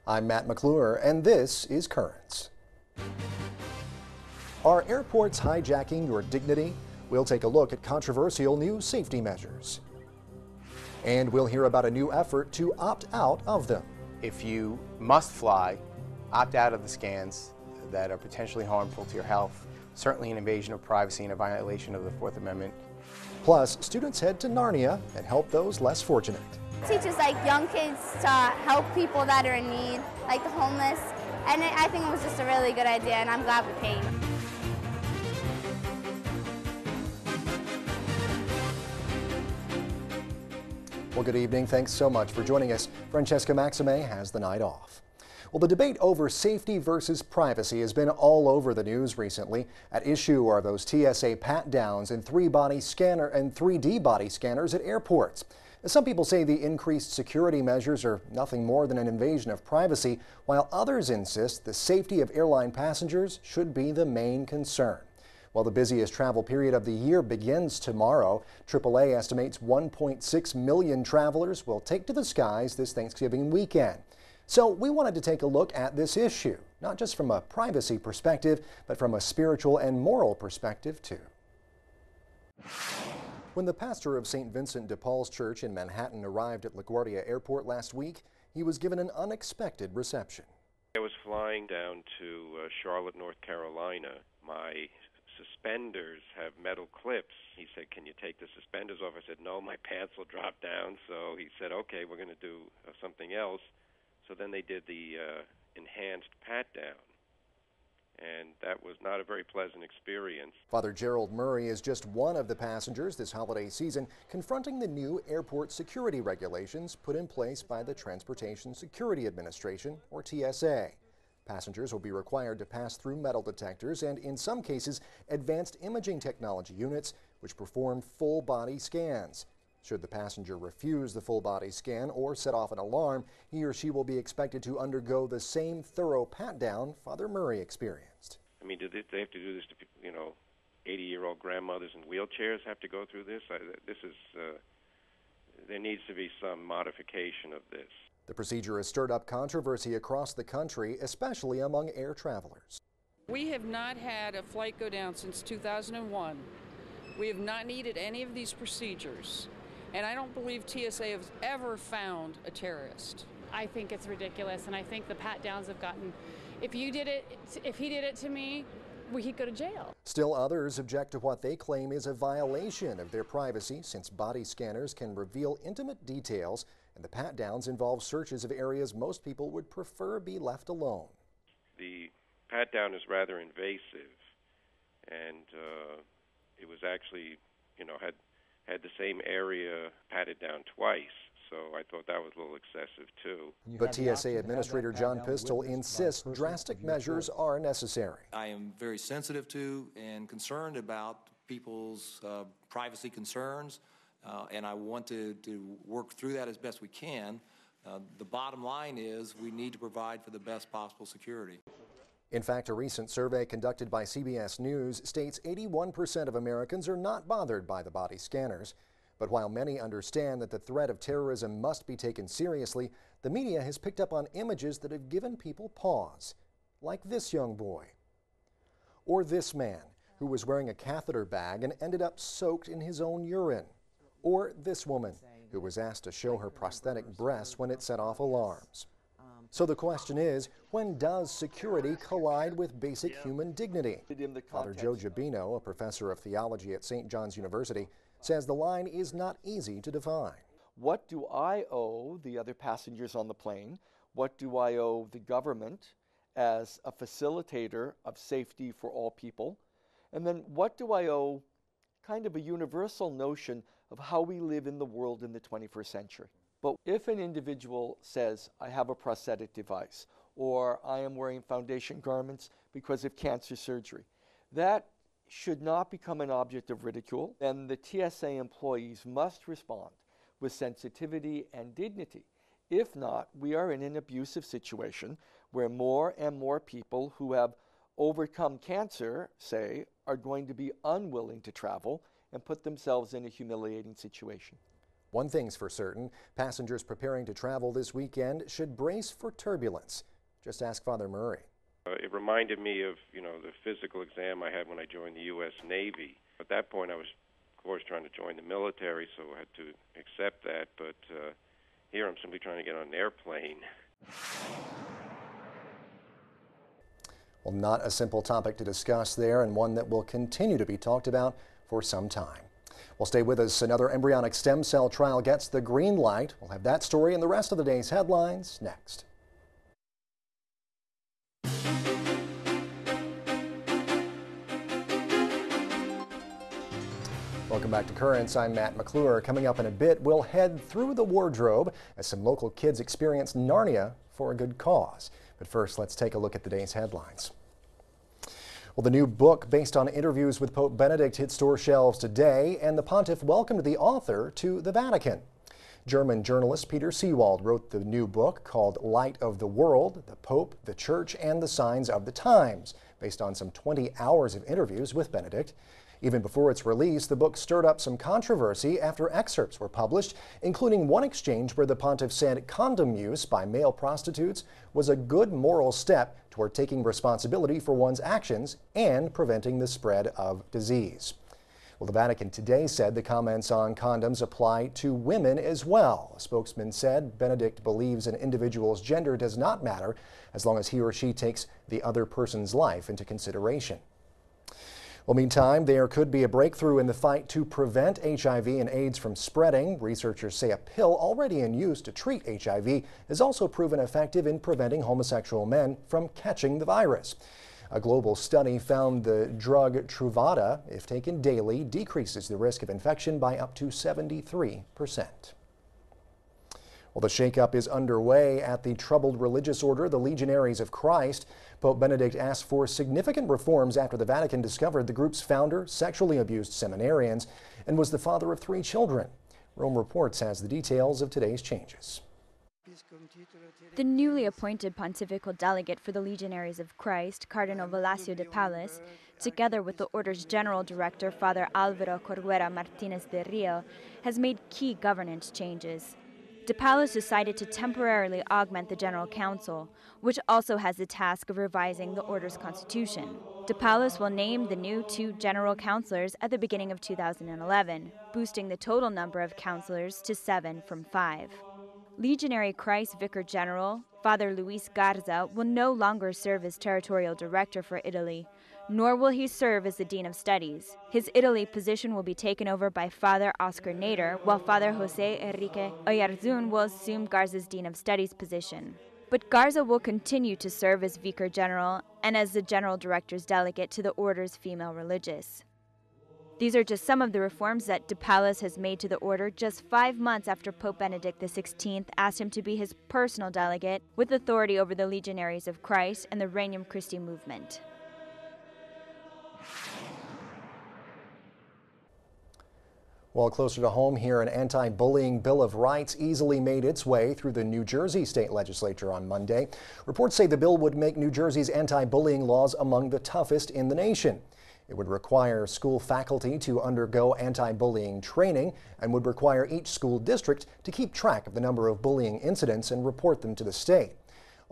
I'm Matt McClure, and this is Currents. Are airports hijacking your dignity? We'll take a look at controversial new safety measures. And we'll hear about a new effort to opt out of them. If you must fly, opt out of the scans that are potentially harmful to your health. Certainly an invasion of privacy and a violation of the Fourth Amendment. Plus, students head to Narnia and help those less fortunate. Teaches young kids to help people that are in need, like the homeless, and I think it was just a really good idea, and I'm glad we paid. Well, good evening. Thanks so much for joining us. Francesca Maxime has the night off. Well, the debate over safety versus privacy has been all over the news recently. At issue are those TSA pat-downs and 3D body scanners at airports. Some people say the increased security measures are nothing more than an invasion of privacy, while others insist the safety of airline passengers should be the main concern. While the busiest travel period of the year begins tomorrow, AAA estimates 1.6 million travelers will take to the skies this Thanksgiving weekend. So we wanted to take a look at this issue, not just from a privacy perspective, but from a spiritual and moral perspective too. When the pastor of St. Vincent de Paul's Church in Manhattan arrived at LaGuardia Airport last week, he was given an unexpected reception. I was flying down to Charlotte, North Carolina. My suspenders have metal clips. He said, "Can you take the suspenders off?" I said, "No, my pants will drop down." So he said, "Okay, we're going to do something else." So then they did the enhanced pat-down, and that was not a very pleasant experience. Father Gerald Murray is just one of the passengers this holiday season confronting the new airport security regulations put in place by the Transportation Security Administration, or TSA. Passengers will be required to pass through metal detectors and, in some cases, advanced imaging technology units which perform full-body scans. Should the passenger refuse the full-body scan or set off an alarm, he or she will be expected to undergo the same thorough pat-down Father Murray experienced. I mean, do they have to do this to, 80-year-old grandmothers in wheelchairs have to go through this? There needs to be some modification of this. The procedure has stirred up controversy across the country, especially among air travelers. We have not had a flight go down since 2001. We have not needed any of these procedures. And I don't believe TSA has ever found a terrorist. I think it's ridiculous, and I think the pat-downs have gotten, if he did it to me, we could go to jail. Still others object to what they claim is a violation of their privacy, since body scanners can reveal intimate details, and the pat-downs involve searches of areas most people would prefer be left alone. The pat-down is rather invasive, and it was actually, had the same area patted down twice, so I thought that was a little excessive too. But TSA Administrator John Pistol insists drastic measures are necessary. I am very sensitive to and concerned about people's privacy concerns, and I want to work through that as best we can. The bottom line is we need to provide for the best possible security. In fact, a recent survey conducted by CBS News states 81% of Americans are not bothered by the body scanners. But while many understand that the threat of terrorism must be taken seriously, the media has picked up on images that have given people pause, like this young boy. Or this man, who was wearing a catheter bag and ended up soaked in his own urine. Or this woman, who was asked to show her prosthetic breast when it set off alarms. So the question is, when does security collide with basic human dignity? Father Joe Giabino, a professor of theology at St. John's University, says the line is not easy to define. What do I owe the other passengers on the plane? What do I owe the government as a facilitator of safety for all people? And then what do I owe kind of a universal notion of how we live in the world in the 21st century? But if an individual says, I have a prosthetic device, or I am wearing foundation garments because of cancer surgery, that should not become an object of ridicule. Then the TSA employees must respond with sensitivity and dignity. If not, we are in an abusive situation where more and more people who have overcome cancer, say, are going to be unwilling to travel and put themselves in a humiliating situation. One thing's for certain, passengers preparing to travel this weekend should brace for turbulence. Just ask Father Murray. It reminded me of, the physical exam I had when I joined the U.S. Navy. At that point, I was, of course, trying to join the military, so I had to accept that. But here I'm simply trying to get on an airplane. Well, not a simple topic to discuss there, and one that will continue to be talked about for some time. Well, stay with us. Another embryonic stem cell trial gets the green light. We'll have that story and the rest of the day's headlines next. Welcome back to Currents. I'm Matt McClure. Coming up in a bit, we'll head through the wardrobe as some local kids experience Narnia for a good cause. But first, let's take a look at the day's headlines. Well, the new book based on interviews with Pope Benedict hit store shelves today, and the pontiff welcomed the author to the Vatican. German journalist Peter Seewald wrote the new book called Light of the World, the Pope, the Church, and the Signs of the Times, based on some 20 hours of interviews with Benedict. Even before its release, the book stirred up some controversy after excerpts were published, including one exchange where the pontiff said condom use by male prostitutes was a good moral step toward taking responsibility for one's actions and preventing the spread of disease. Well, the Vatican today said the comments on condoms apply to women as well. A spokesman said Benedict believes an individual's gender does not matter as long as he or she takes the other person's life into consideration. Well, meantime, there could be a breakthrough in the fight to prevent HIV and AIDS from spreading. Researchers say a pill already in use to treat HIV has also proven effective in preventing homosexual men from catching the virus. A global study found the drug Truvada, if taken daily, decreases the risk of infection by up to 73%. Well, the shakeup is underway at the troubled religious order, the Legionaries of Christ. Pope Benedict asked for significant reforms after the Vatican discovered the group's founder sexually abused seminarians and was the father of 3 children. Rome Reports has the details of today's changes. The newly appointed pontifical delegate for the Legionaries of Christ, Cardinal Velasio de Pallas, together with the Order's General Director, Father Álvaro Corguera Martínez de Rio, has made key governance changes. De Pallas decided to temporarily augment the General Council, which also has the task of revising the Order's constitution. De Pallas will name the new 2 general councilors at the beginning of 2011, boosting the total number of councilors to 7 from 5. Legionary Christ Vicar General, Father Luis Garza, will no longer serve as territorial director for Italy, nor will he serve as the Dean of Studies. His Italy position will be taken over by Father Oscar Nader, while Father José Enrique Oyarzún will assume Garza's Dean of Studies position. But Garza will continue to serve as Vicar General and as the General Director's delegate to the Order's female religious. These are just some of the reforms that De Pallas has made to the Order just 5 months after Pope Benedict XVI asked him to be his personal delegate with authority over the Legionaries of Christ and the Regnum Christi movement. Well, closer to home here, an anti-bullying Bill of Rights easily made its way through the New Jersey state legislature on Monday. Reports say the bill would make New Jersey's anti-bullying laws among the toughest in the nation. It would require school faculty to undergo anti-bullying training and would require each school district to keep track of the number of bullying incidents and report them to the state.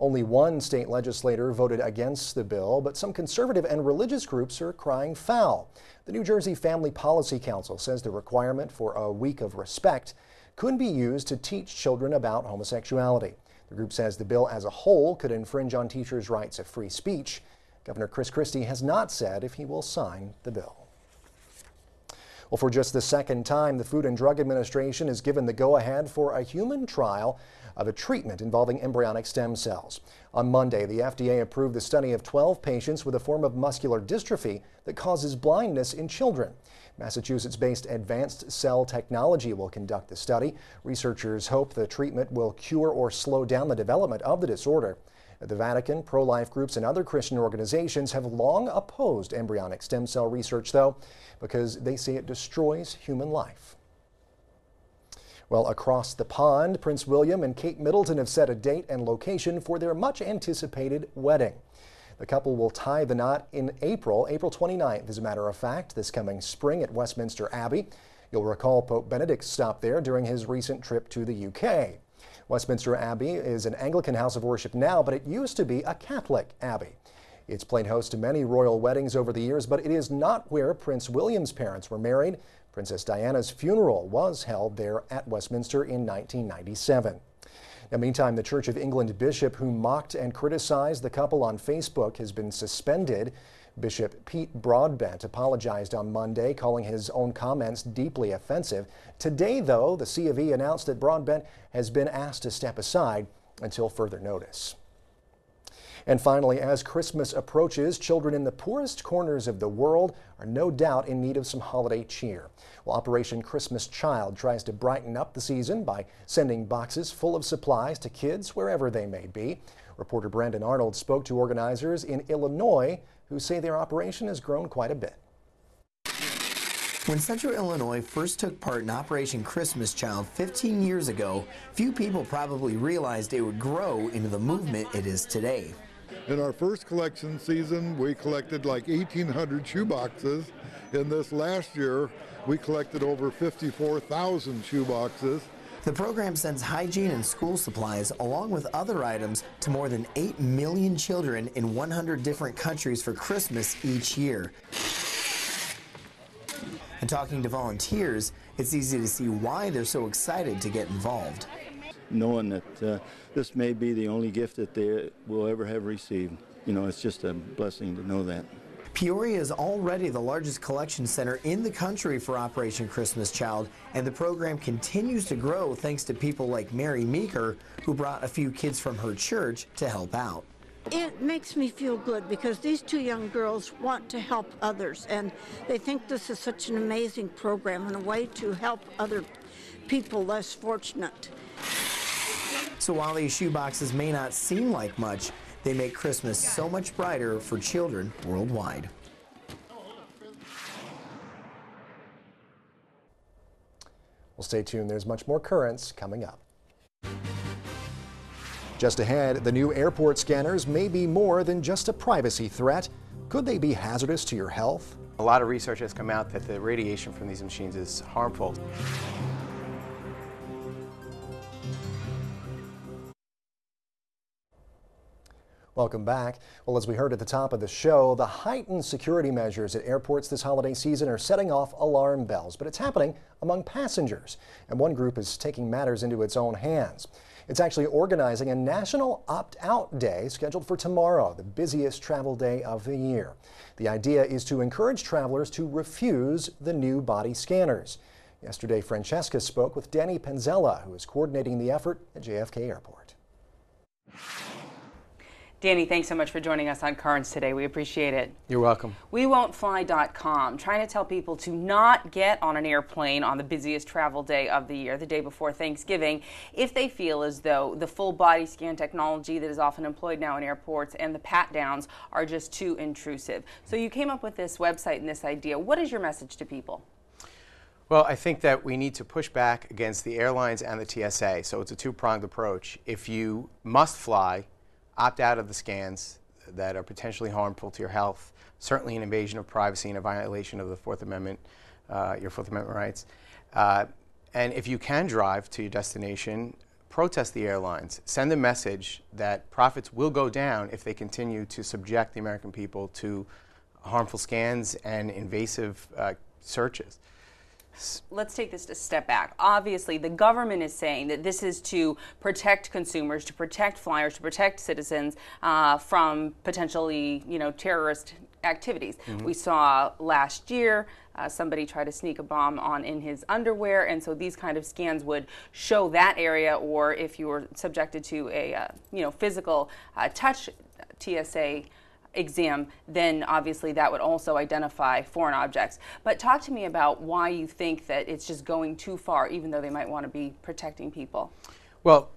Only one state legislator voted against the bill, but some conservative and religious groups are crying foul. The New Jersey Family Policy Council says the requirement for a week of respect could be used to teach children about homosexuality. The group says the bill as a whole could infringe on teachers' rights of free speech. Governor Chris Christie has not said if he will sign the bill. Well, for just the second time, the Food and Drug Administration has given the go-ahead for a human trial of a treatment involving embryonic stem cells. On Monday, the FDA approved the study of 12 patients with a form of muscular dystrophy that causes blindness in children. Massachusetts-based Advanced Cell Technology will conduct the study. Researchers hope the treatment will cure or slow down the development of the disorder. At the Vatican, pro-life groups and other Christian organizations have long opposed embryonic stem cell research, though, because they say it destroys human life. Well, across the pond, Prince William and Kate Middleton have set a date and location for their much-anticipated wedding. The couple will tie the knot in April 29th, as a matter of fact, this coming spring at Westminster Abbey. You'll recall Pope Benedict stopped there during his recent trip to the UK. Westminster Abbey is an Anglican house of worship now, but it used to be a Catholic abbey. It's played host to many royal weddings over the years, but it is not where Prince William's parents were married. Princess Diana's funeral was held there at Westminster in 1997. Now, meantime, the Church of England bishop who mocked and criticized the couple on Facebook has been suspended. Bishop Pete Broadbent apologized on Monday, calling his own comments deeply offensive. Today, though, the C of E announced that Broadbent has been asked to step aside until further notice. And finally, as Christmas approaches, children in the poorest corners of the world are no doubt in need of some holiday cheer. Well, Operation Christmas Child tries to brighten up the season by sending boxes full of supplies to kids wherever they may be. Reporter Brandon Arnold spoke to organizers in Illinois who say their operation has grown quite a bit. When Central Illinois first took part in Operation Christmas Child 15 years ago, few people probably realized it would grow into the movement it is today. In our first collection season, we collected like 1,800 shoeboxes. In this last year, we collected over 54,000 shoeboxes. The program sends hygiene and school supplies along with other items to more than 8 million children in 100 different countries for Christmas each year. And talking to volunteers, it's easy to see why they're so excited to get involved. Knowing that this may be the only gift that they will ever have received. You know, it's just a blessing to know that. Peoria is already the largest collection center in the country for Operation Christmas Child, and the program continues to grow thanks to people like Mary Meeker, who brought a few kids from her church to help out. It makes me feel good because these two young girls want to help others, and they think this is such an amazing program and a way to help other people less fortunate. So while these shoeboxes may not seem like much, they make Christmas so much brighter for children worldwide. Well, stay tuned. There's much more Currents coming up. Just ahead, the new airport scanners may be more than just a privacy threat. Could they be hazardous to your health? A lot of research has come out that the radiation from these machines is harmful. Welcome back. Well, as we heard at the top of the show, the heightened security measures at airports this holiday season are setting off alarm bells, but it's happening among passengers, and one group is taking matters into its own hands. It's actually organizing a national opt-out day scheduled for tomorrow, the busiest travel day of the year. The idea is to encourage travelers to refuse the new body scanners. Yesterday, Francesca spoke with Danny Penzella, who is coordinating the effort at JFK Airport. Danny, thanks so much for joining us on Currents today. We appreciate it. You're welcome. WeWon'tFly.com, trying to tell people to not get on an airplane on the busiest travel day of the year, the day before Thanksgiving, if they feel as though the full body scan technology that is often employed now in airports and the pat-downs are just too intrusive. So you came up with this website and this idea. What is your message to people? Well, I think that we need to push back against the airlines and the TSA. So it's a two-pronged approach. If you must fly, opt out of the scans that are potentially harmful to your health, certainly an invasion of privacy and a violation of the Fourth Amendment, your Fourth Amendment rights. And if you can drive to your destination, protest the airlines. Send a message that profits will go down if they continue to subject the American people to harmful scans and invasive searches. Let's take this a step back. Obviously, the government is saying that this is to protect consumers, to protect flyers, to protect citizens from potentially, terrorist activities. Mm-hmm. We saw last year somebody try to sneak a bomb on in his underwear, and so these kind of scans would show that area, or if you were subjected to a physical touch TSA exam, then obviously that would also identify foreign objects. But talk to me about why you think that it's just going too far, even though they might want to be protecting people. Well,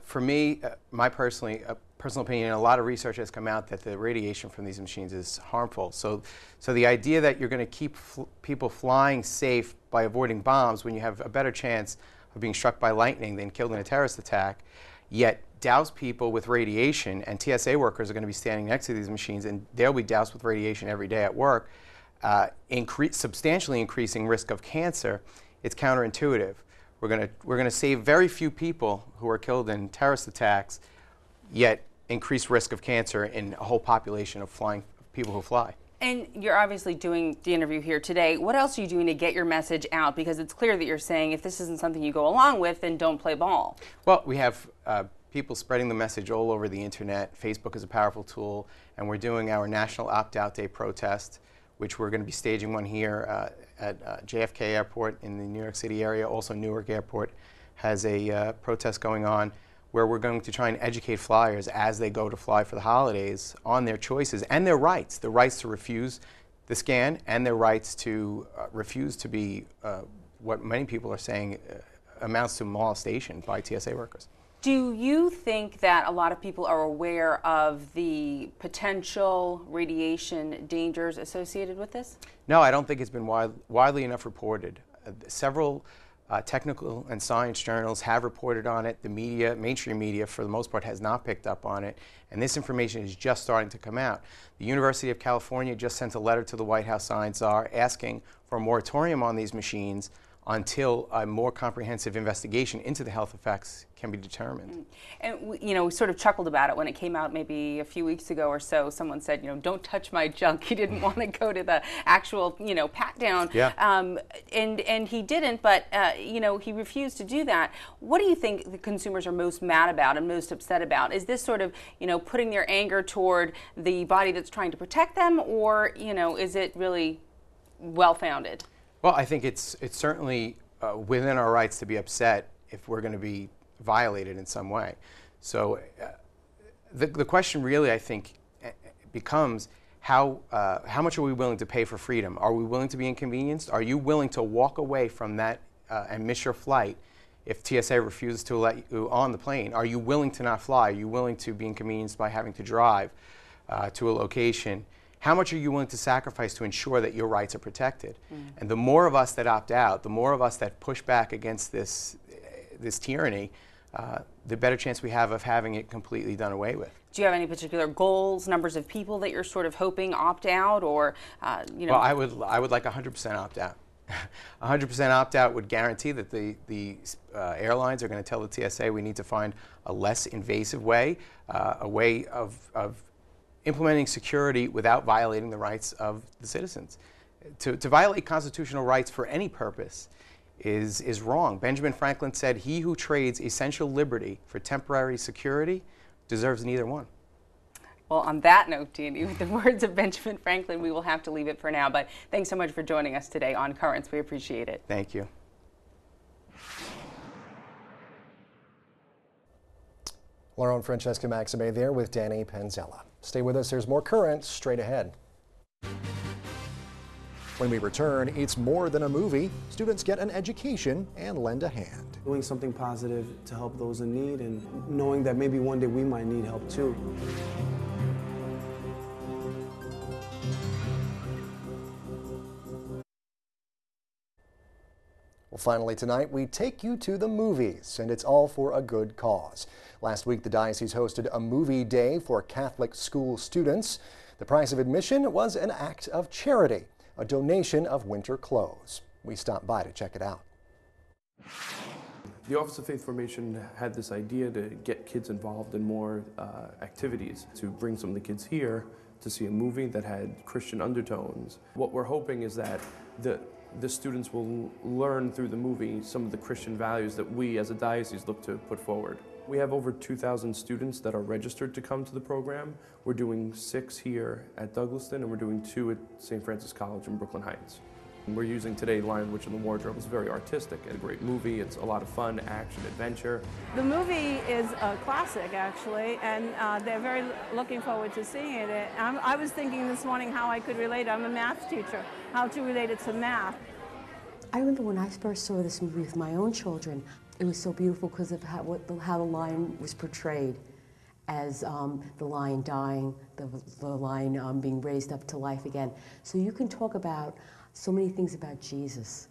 for me, my personal opinion, a lot of research has come out that the radiation from these machines is harmful. So the idea that you're going to keep people flying safe by avoiding bombs when you have a better chance of being struck by lightning than killed in a terrorist attack, yet douse people with radiation, and TSA workers are going to be standing next to these machines and they'll be doused with radiation every day at work. substantially increasing risk of cancer, it's counterintuitive. We're going to save very few people who are killed in terrorist attacks, yet increase risk of cancer in a whole population of people who fly. And you're obviously doing the interview here today. What else are you doing to get your message out? Because it's clear that you're saying if this isn't something you go along with, then don't play ball. Well, we have people spreading the message all over the internet. Facebook is a powerful tool, and we're doing our National Opt-Out Day protest, which we're going to be staging one here at JFK Airport in the New York City area. Also, Newark Airport has a protest going on where we're going to try and educate flyers as they go to fly for the holidays on their choices and their rights, the rights to refuse the scan and their rights to refuse to be what many people are saying amounts to molestation by TSA workers. Do you think that a lot of people are aware of the potential radiation dangers associated with this? No, I don't think it's been widely enough reported. Several technical and science journals have reported on it. The media, mainstream media, for the most part, has not picked up on it. And this information is just starting to come out. The University of California just sent a letter to the White House Science Czar asking for a moratorium on these machines until a more comprehensive investigation into the health effects can be determined. And we sort of chuckled about it when it came out maybe a few weeks ago or so. Someone said, don't touch my junk. He didn't want to go to the actual, pat down. Yeah. And he didn't, but, he refused to do that. What do you think the consumers are most mad about and most upset about? Is this sort of, putting their anger toward the body that's trying to protect them, or, is it really well-founded? Well, I think it's certainly within our rights to be upset if we're going to be violated in some way. So the question really, I think, becomes how much are we willing to pay for freedom? Are we willing to be inconvenienced? Are you willing to walk away from that and miss your flight if TSA refuses to let you on the plane? Are you willing to not fly? Are you willing to be inconvenienced by having to drive to a location? How much are you willing to sacrifice to ensure that your rights are protected? And the more of us that opt out, the more of us that push back against this tyranny, the better chance we have of having it completely done away with. Do you have any particular goals, numbers of people that you're sort of hoping opt out, or Well, I would like 100% opt out. 100% opt out would guarantee that the airlines are going to tell the TSA we need to find a less invasive way, a way of implementing security without violating the rights of the citizens. To violate constitutional rights for any purpose is wrong. Benjamin Franklin said, "He who trades essential liberty for temporary security deserves neither one." Well, on that note, Danny, with the words of Benjamin Franklin, we will have to leave it for now. But thanks so much for joining us today on Currents. We appreciate it. Thank you. Our own Francesca Maxime there with Danny Penzella. Stay with us, there's more Currents straight ahead. When we return, it's more than a movie. Students get an education and lend a hand. Doing something positive to help those in need and knowing that maybe one day we might need help too. Well, finally tonight, we take you to the movies, and it's all for a good cause. Last week, the diocese hosted a movie day for Catholic school students. The price of admission was an act of charity, a donation of winter clothes. We stopped by to check it out. The Office of Faith Formation had this idea to get kids involved in more activities, to bring some of the kids here to see a movie that had Christian undertones. What we're hoping is that the students will learn through the movie some of the Christian values that we as a diocese look to put forward. We have over 2,000 students that are registered to come to the program. We're doing 6 here at Douglaston, and we're doing 2 at St. Francis College in Brooklyn Heights. And we're using today Lion, Witch, and the Wardrobe. It's very artistic, a great movie. It's a lot of fun, action, adventure. The movie is a classic, actually, and they're very looking forward to seeing it. I was thinking this morning how I could relate. I'm a math teacher, how to relate it to math. I remember when I first saw this movie with my own children, it was so beautiful because of how the lion was portrayed as the lion dying, the lion being raised up to life again. So you can talk about so many things about Jesus.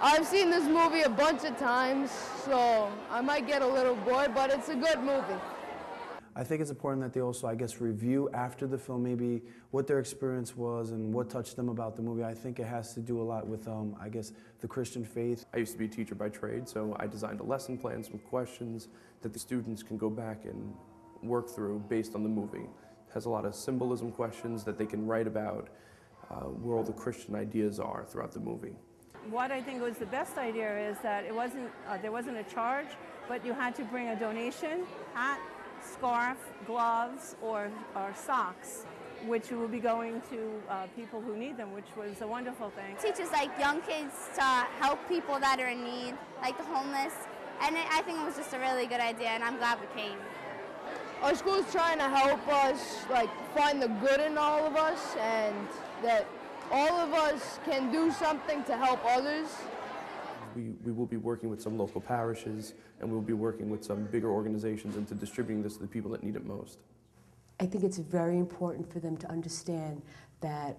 I've seen this movie a bunch of times, so I might get a little bored, but it's a good movie. I think it's important that they also, I guess, review after the film maybe what their experience was and what touched them about the movie. I think it has to do a lot with, I guess, the Christian faith. I used to be a teacher by trade, so I designed a lesson plan, some questions that the students can go back and work through based on the movie. It has a lot of symbolism questions that they can write about where all the Christian ideas are throughout the movie. What I think was the best idea is that it wasn't, there wasn't a charge, but you had to bring a donation, hat, scarf, gloves, or socks, which will be going to people who need them, which was a wonderful thing. It teaches like young kids to help people that are in need, like the homeless, and I think it was just a really good idea, and I'm glad we came. Our school is trying to help us like find the good in all of us, and that all of us can do something to help others. We will be working with some local parishes, and we'll be working with some bigger organizations into distributing this to the people that need it most. I think it's very important for them to understand that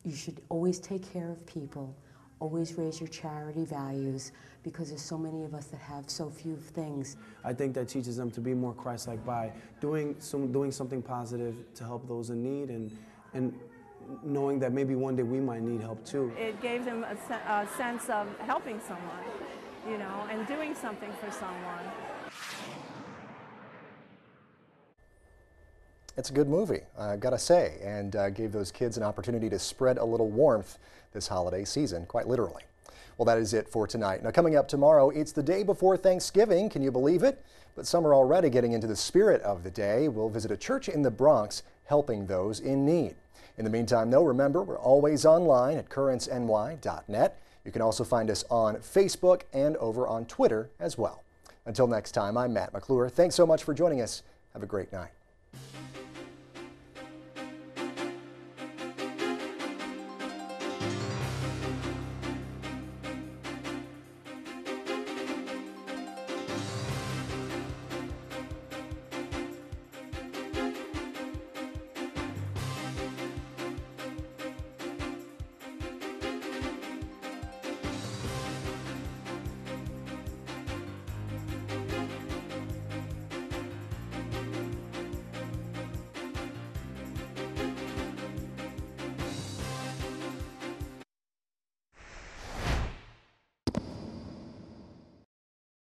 you should always take care of people, always raise your charity values, because there's so many of us that have so few things. I think that teaches them to be more Christ-like by doing something positive to help those in need, and knowing that maybe one day we might need help too. It gave them a sense of helping someone, you know, and doing something for someone. It's a good movie, I've got to say, and gave those kids an opportunity to spread a little warmth this holiday season, quite literally. Well, that is it for tonight. Now, coming up tomorrow, it's the day before Thanksgiving. Can you believe it? But some are already getting into the spirit of the day. We'll visit a church in the Bronx helping those in need. In the meantime, though, remember, we're always online at currentsny.net. You can also find us on Facebook and over on Twitter as well. Until next time, I'm Matt McClure. Thanks so much for joining us. Have a great night.